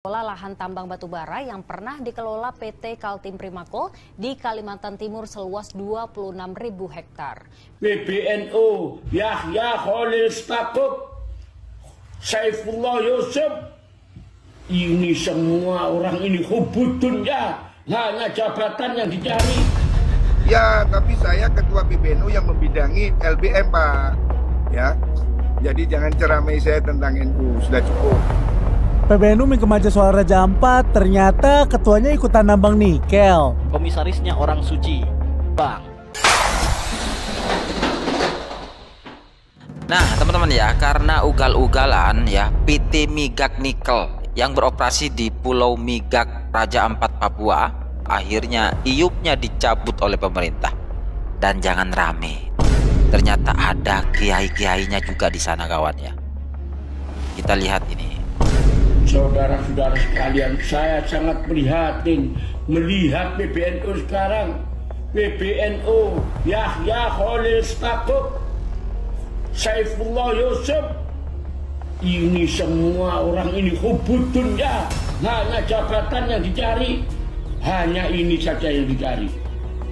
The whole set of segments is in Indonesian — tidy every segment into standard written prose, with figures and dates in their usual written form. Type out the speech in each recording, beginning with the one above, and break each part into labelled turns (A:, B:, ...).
A: Mengelola lahan tambang batubara yang pernah dikelola PT Kaltim Primako di Kalimantan Timur seluas 26.000 hektar.
B: PBNU Yahya Khalil Stakuf, Saifullah Yusuf, ini semua orang ini hubudun ya, hanya jabatan yang dicari.
C: Ya, tapi saya ketua PBNU yang membidangi LBM, Pak. Ya, jadi jangan ceramai saya tentang NU, sudah cukup.
D: PBNU mengkemaja soal Raja Ampat, ternyata ketuanya ikutan nambang nikel.
E: Komisarisnya orang suci, Bang.
F: Nah teman-teman ya, karena ugal-ugalan ya PT Migak Nikel yang beroperasi di Pulau Migak Raja Ampat Papua, akhirnya iupnya dicabut oleh pemerintah. Dan jangan rame, ternyata ada kiai-kiainya juga di sana kawan ya. Kita lihat ini.
B: Saudara-saudara sekalian, saya sangat prihatin melihat PBNU sekarang. PBNU Yahya Khalil Stakuf, Saifullah Yusuf, ini semua orang ini hubudun ya, hanya jabatan yang dicari, hanya ini saja yang dicari.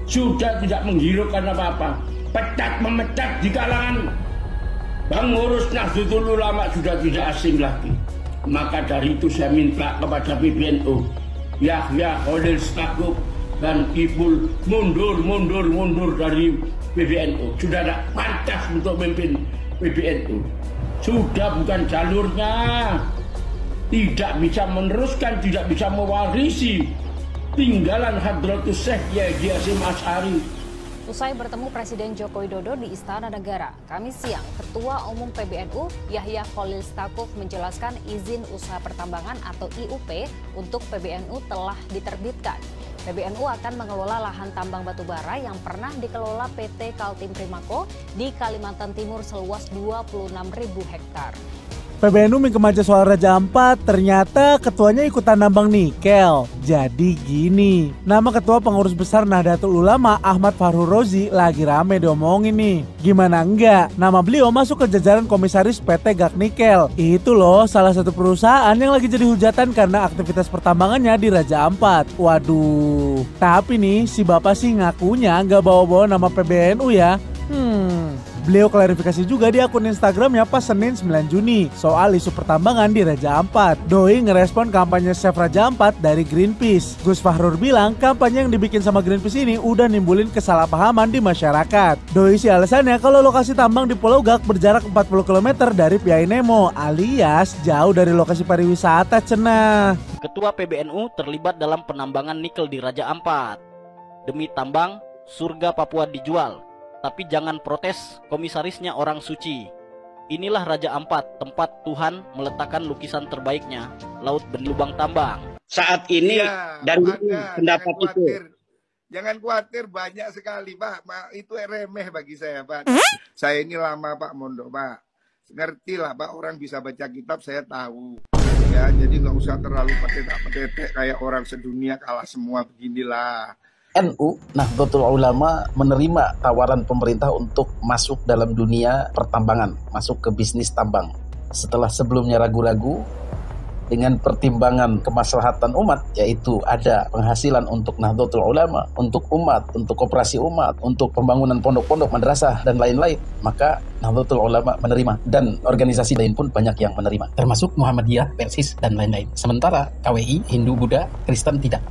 B: Sudah tidak menghiraukan apa-apa, pecat memecat di kalangan pengurus Nahdlatul Ulama sudah tidak asing lagi. Maka dari itu saya minta kepada PBNU Yahya Khalil Stakuf dan Kipul mundur dari PBNU. Sudah tidak pantas untuk memimpin PBNU. Sudah bukan jalurnya. Tidak bisa meneruskan, tidak bisa mewarisi tinggalan Hadratus Syekh Haji Hasyim Asy'ari.
A: Usai bertemu Presiden Joko Widodo di Istana Negara, Kamis siang, Ketua Umum PBNU Yahya Khalil Stakuf menjelaskan izin usaha pertambangan atau IUP untuk PBNU telah diterbitkan. PBNU akan mengelola lahan tambang batubara yang pernah dikelola PT Kaltim Primako di Kalimantan Timur seluas 26.000 hektar.
D: PBNU mengkemaja soal Raja Ampat, ternyata ketuanya ikutan nambang nikel. Jadi gini, nama ketua pengurus besar Nahdlatul Ulama Ahmad Fahru Rozi lagi rame diomongin nih. Gimana enggak, nama beliau masuk ke jajaran komisaris PT Gak Nikel. Itu loh salah satu perusahaan yang lagi jadi hujatan karena aktivitas pertambangannya di Raja Ampat. Waduh, tapi nih si bapak sih ngakunya nggak bawa-bawa nama PBNU ya. Beliau klarifikasi juga di akun Instagramnya pas Senin 9 Juni soal isu pertambangan di Raja Ampat. Doi ngerespon kampanye Save Raja Ampat dari Greenpeace. Gus Fahrur bilang kampanye yang dibikin sama Greenpeace ini udah nimbulin kesalahpahaman di masyarakat. Doi sih alasannya kalau lokasi tambang di Pulau Gak berjarak 40 km dari Piai Nemo alias jauh dari lokasi pariwisata cenah.
E: Ketua PBNU terlibat dalam penambangan nikel di Raja Ampat. Demi tambang, surga Papua dijual. Tapi jangan protes, komisarisnya orang suci. Inilah Raja Ampat, tempat Tuhan meletakkan lukisan terbaiknya, laut berlubang tambang.
B: Saat ini
C: Ya,
B: dari
C: maka,
B: pendapat itu.
C: Jangan khawatir, banyak sekali Pak. Itu remeh bagi saya Pak. Saya ini lama Pak mondok Pak. Ngerti lah Pak, orang bisa baca kitab saya tahu. Ya, jadi nggak usah terlalu petetek kayak orang sedunia kalah semua beginilah.
G: NU, Nahdlatul Ulama menerima tawaran pemerintah untuk masuk dalam dunia pertambangan, masuk ke bisnis tambang. Setelah sebelumnya ragu-ragu, dengan pertimbangan kemaslahatan umat, yaitu ada penghasilan untuk Nahdlatul Ulama, untuk umat, untuk koperasi umat, untuk pembangunan pondok-pondok, madrasah, dan lain-lain, maka Nahdlatul Ulama menerima. Dan organisasi lain pun banyak yang menerima, termasuk Muhammadiyah, Persis, dan lain-lain. Sementara KWI, Hindu, Buddha, Kristen tidak.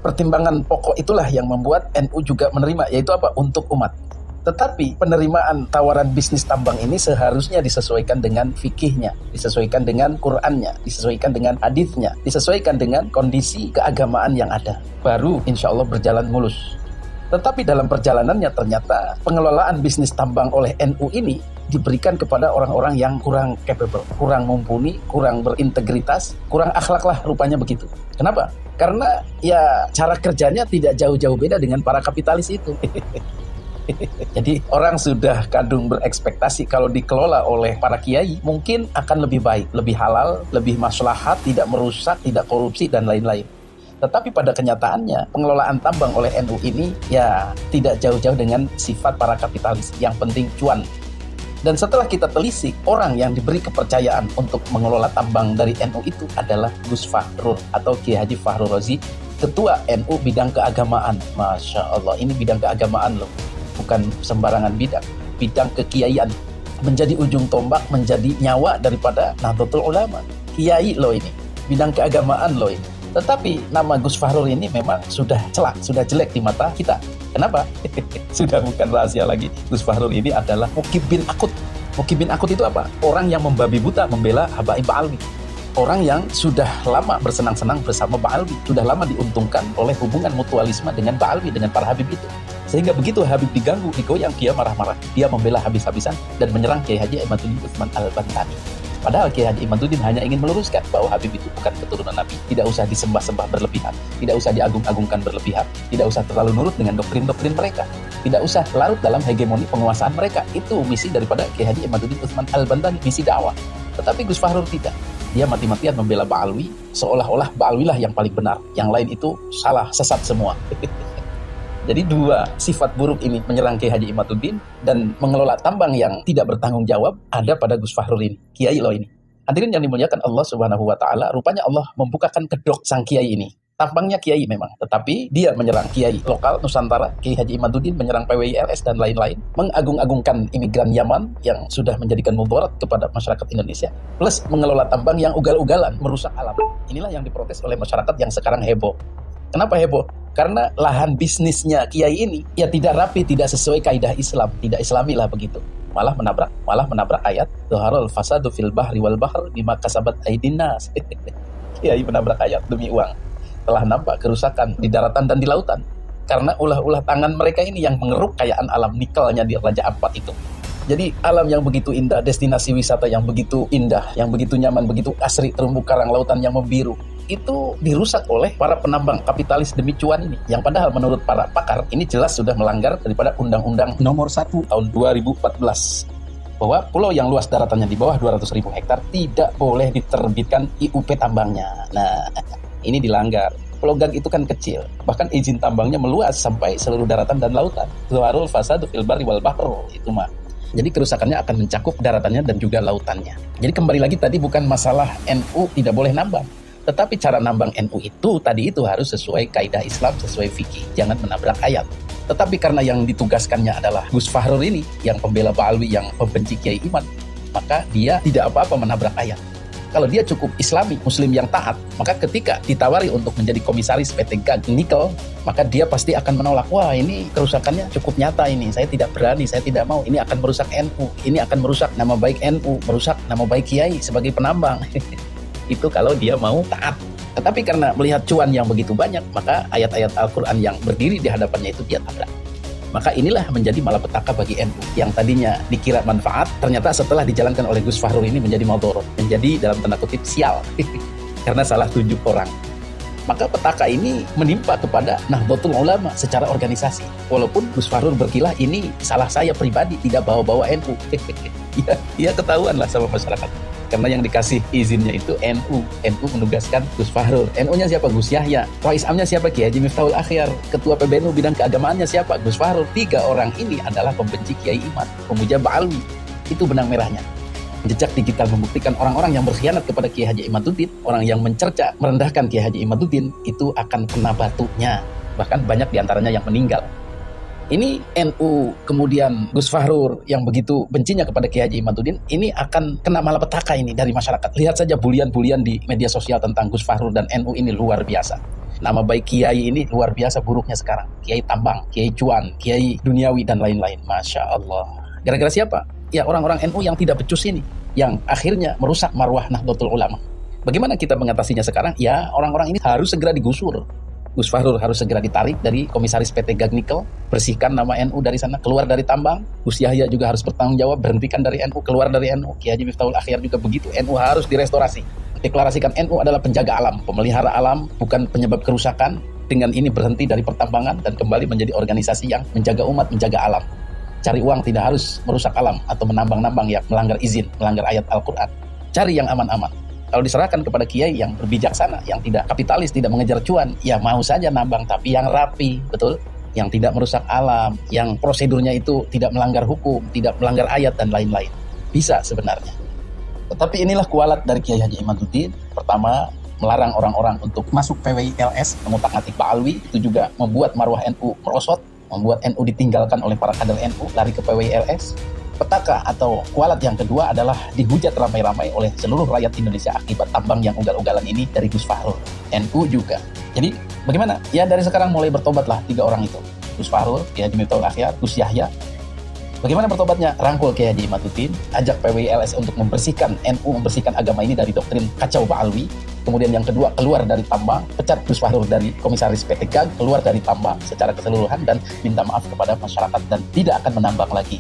G: Pertimbangan pokok itulah yang membuat NU juga menerima, yaitu apa? Untuk umat. Tetapi penerimaan tawaran bisnis tambang ini seharusnya disesuaikan dengan fikihnya, disesuaikan dengan Qur'annya, disesuaikan dengan hadisnya, disesuaikan dengan kondisi keagamaan yang ada. Baru insya Allah berjalan mulus. Tetapi dalam perjalanannya ternyata pengelolaan bisnis tambang oleh NU ini diberikan kepada orang-orang yang kurang capable, kurang mumpuni, kurang berintegritas, kurang akhlak lah rupanya begitu. Kenapa? Karena ya cara kerjanya tidak jauh-jauh beda dengan para kapitalis itu. Jadi orang sudah kadung berekspektasi kalau dikelola oleh para kiai mungkin akan lebih baik, lebih halal, lebih maslahat, tidak merusak, tidak korupsi dan lain-lain. Tetapi pada kenyataannya pengelolaan tambang oleh NU ini ya tidak jauh-jauh dengan sifat para kapitalis. Yang penting cuan. Dan setelah kita telisik, orang yang diberi kepercayaan untuk mengelola tambang dari NU itu adalah Gus Fahrur atau Kiai Haji Fahrur Razi, Ketua NU bidang keagamaan. Masya Allah, ini bidang keagamaan loh, bukan sembarangan bidang, bidang kekiaian. Menjadi ujung tombak, menjadi nyawa daripada Nahdlatul Ulama. Kiai loh ini, bidang keagamaan loh ini. Tetapi nama Gus Fahrur ini memang sudah celak, sudah jelek di mata kita. Kenapa? Sudah bukan rahasia lagi. Gus Fahrur ini adalah Mukib bin Akut. Mukib bin Akut itu apa? Orang yang membabi buta membela Habaib Ba'alwi. Orang yang sudah lama bersenang-senang bersama Ba'alwi, sudah lama diuntungkan oleh hubungan mutualisme dengan Ba'alwi, dengan para Habib itu. Sehingga begitu Habib diganggu, digoyang, dia marah-marah. Dia membela habis-habisan dan menyerang Kiai Haji Imaduddin Utsman Al-Bantani. Padahal Kiai Haji Imaduddin hanya ingin meluruskan bahwa Habib itu bukan keturunan Nabi. Tidak usah disembah-sembah berlebihan, tidak usah diagung-agungkan berlebihan, tidak usah terlalu nurut dengan doktrin-doktrin mereka, tidak usah larut dalam hegemoni penguasaan mereka. Itu misi daripada Kiai Haji Imaduddin Utsman Al-Bantani, misi dakwah. Tetapi Gus Fahrur tidak. Dia mati-matian membela Ba'alwi, seolah-olah Ba'alwi lah yang paling benar. Yang lain itu salah, sesat semua. Jadi dua sifat buruk ini, menyerang Kiai Haji Imaduddin dan mengelola tambang yang tidak bertanggung jawab, ada pada Gus Fahrur ini. Kiai loh ini. Hadirin yang dimuliakan Allah Subhanahu wa Ta'ala, rupanya Allah membukakan kedok sang Kiai ini. Tampangnya Kiai memang, tetapi dia menyerang Kiai lokal Nusantara, Kiai Haji Imaduddin menyerang PWILS dan lain-lain, mengagung-agungkan imigran Yaman yang sudah menjadikan mudarat kepada masyarakat Indonesia, plus mengelola tambang yang ugal-ugalan, merusak alam. Inilah yang diprotes oleh masyarakat yang sekarang heboh. Kenapa heboh? Karena lahan bisnisnya Kiai ini ya tidak rapi, tidak sesuai kaidah Islam, tidak Islami lah begitu. Malah menabrak ayat Dhaharul fasadu fil bahri wal bahr bima kasabat aydin nas. Kiai menabrak ayat demi uang. Telah nampak kerusakan di daratan dan di lautan karena ulah-ulah tangan mereka ini yang mengeruk kekayaan alam nikelnya di Raja Ampat itu. Jadi alam yang begitu indah, destinasi wisata yang begitu indah, yang begitu nyaman, begitu asri, terumbu karang, lautan yang membiru, itu dirusak oleh para penambang kapitalis demi cuan ini. Yang padahal menurut para pakar ini jelas sudah melanggar daripada Undang-Undang Nomor 1 tahun 2014 bahwa pulau yang luas daratannya di bawah 200.000 hektar tidak boleh diterbitkan IUP tambangnya. Nah, ini dilanggar. Pulau Gag itu kan kecil, bahkan izin tambangnya meluas sampai seluruh daratan dan lautan. Dhaharul fasadu fil barri wal bahr itu mah. Jadi kerusakannya akan mencakup daratannya dan juga lautannya. Jadi kembali lagi tadi bukan masalah NU tidak boleh nambang, tetapi cara nambang NU itu tadi itu harus sesuai kaidah Islam, sesuai fikih, jangan menabrak ayat. Tetapi karena yang ditugaskannya adalah Gus Fahrur ini, yang pembela Ba'alwi, yang pembenci Kiai Iman, maka dia tidak apa-apa menabrak ayat. Kalau dia cukup Islami, Muslim yang taat, maka ketika ditawari untuk menjadi komisaris PT Gag Nikel, maka dia pasti akan menolak. Wah, ini kerusakannya cukup nyata ini. Saya tidak berani, saya tidak mau. Ini akan merusak NU, ini akan merusak nama baik NU, merusak nama baik Kiai sebagai penambang. Itu kalau dia mau taat. Tetapi karena melihat cuan yang begitu banyak, maka ayat-ayat Al-Quran yang berdiri di hadapannya itu dia tabrak. Maka inilah menjadi malapetaka bagi NU yang tadinya dikira manfaat, ternyata setelah dijalankan oleh Gus Fahrur ini menjadi maldorot, menjadi dalam tanda kutip sial karena salah tunjuk orang. Maka petaka ini menimpa kepada Nahdlatul Ulama secara organisasi. Walaupun Gus Fahrur berkilah ini salah saya pribadi, tidak bawa-bawa NU. Ya ketahuan lah sama masyarakat. Karena yang dikasih izinnya itu NU. NU menugaskan Gus Fahrur. NU-nya siapa? Gus Yahya. Rais Amnya siapa? Kiai Haji Miftahul Akhyar. Ketua PBNU bidang keagamaannya siapa? Gus Fahrur. 3 orang ini adalah pembenci Kiai Iman, pemuja Ba'alwi. Itu benang merahnya. Jejak digital membuktikan orang-orang yang berkhianat kepada Kiai Haji Imaduddin, orang yang mencerca, merendahkan Kiai Haji Imaduddin, itu akan kena batunya. Bahkan banyak diantaranya yang meninggal. Ini NU, kemudian Gus Fahrur yang begitu bencinya kepada Kiai Haji Imaduddin, ini akan kena malapetaka ini dari masyarakat. Lihat saja bulian-bulian di media sosial tentang Gus Fahrur dan NU ini luar biasa. Nama baik Kiai ini luar biasa buruknya sekarang. Kiai tambang, Kiai cuan, Kiai duniawi dan lain-lain. Masya Allah. Gara-gara siapa? Ya orang-orang NU yang tidak becus ini, yang akhirnya merusak marwah Nahdlatul Ulama. Bagaimana kita mengatasinya sekarang? Ya orang-orang ini harus segera digusur. Gus Fahrur harus segera ditarik dari komisaris PT Gag Nikel, bersihkan nama NU dari sana, keluar dari tambang. Gus Yahya juga harus bertanggung jawab, berhentikan dari NU, keluar dari NU. Kiai Haji Miftahul Akhyar juga begitu, NU harus direstorasi. Deklarasikan NU adalah penjaga alam, pemelihara alam, bukan penyebab kerusakan. Dengan ini berhenti dari pertambangan dan kembali menjadi organisasi yang menjaga umat, menjaga alam. Cari uang tidak harus merusak alam atau menambang-nambang yang melanggar izin, melanggar ayat Al-Quran. Cari yang aman-aman. Kalau diserahkan kepada kiai yang berbijaksana, yang tidak kapitalis, tidak mengejar cuan, ya mau saja nambang tapi yang rapi, betul? yang tidak merusak alam, yang prosedurnya itu tidak melanggar hukum, tidak melanggar ayat dan lain-lain. Bisa sebenarnya. Tetapi inilah kualat dari Kiai Haji Imaduddin. Pertama, melarang orang-orang untuk masuk PWI-LS, mengutak-atik Pak Alwi, itu juga membuat marwah NU merosot, membuat NU ditinggalkan oleh para kader NU, lari ke PWI-LS. Petaka atau kualat yang kedua adalah dihujat ramai-ramai oleh seluruh rakyat Indonesia akibat tambang yang ugal-ugalan ini dari Gus Fahrul. NU juga. Jadi bagaimana? Ya dari sekarang mulai bertobatlah 3 orang itu. Gus Fahrul, Kiai Haji Miftahul Akhyar, Gus Yahya. Bagaimana bertobatnya? Rangkul Kiai Haji Imaduddin, ajak PWI-LS untuk membersihkan NU, membersihkan agama ini dari doktrin kacau Pak Alwi. Kemudian yang kedua, keluar dari tambang, pecat Gus Fahrul dari komisaris PT GAG, keluar dari tambang secara keseluruhan dan minta maaf kepada masyarakat dan tidak akan menambang lagi.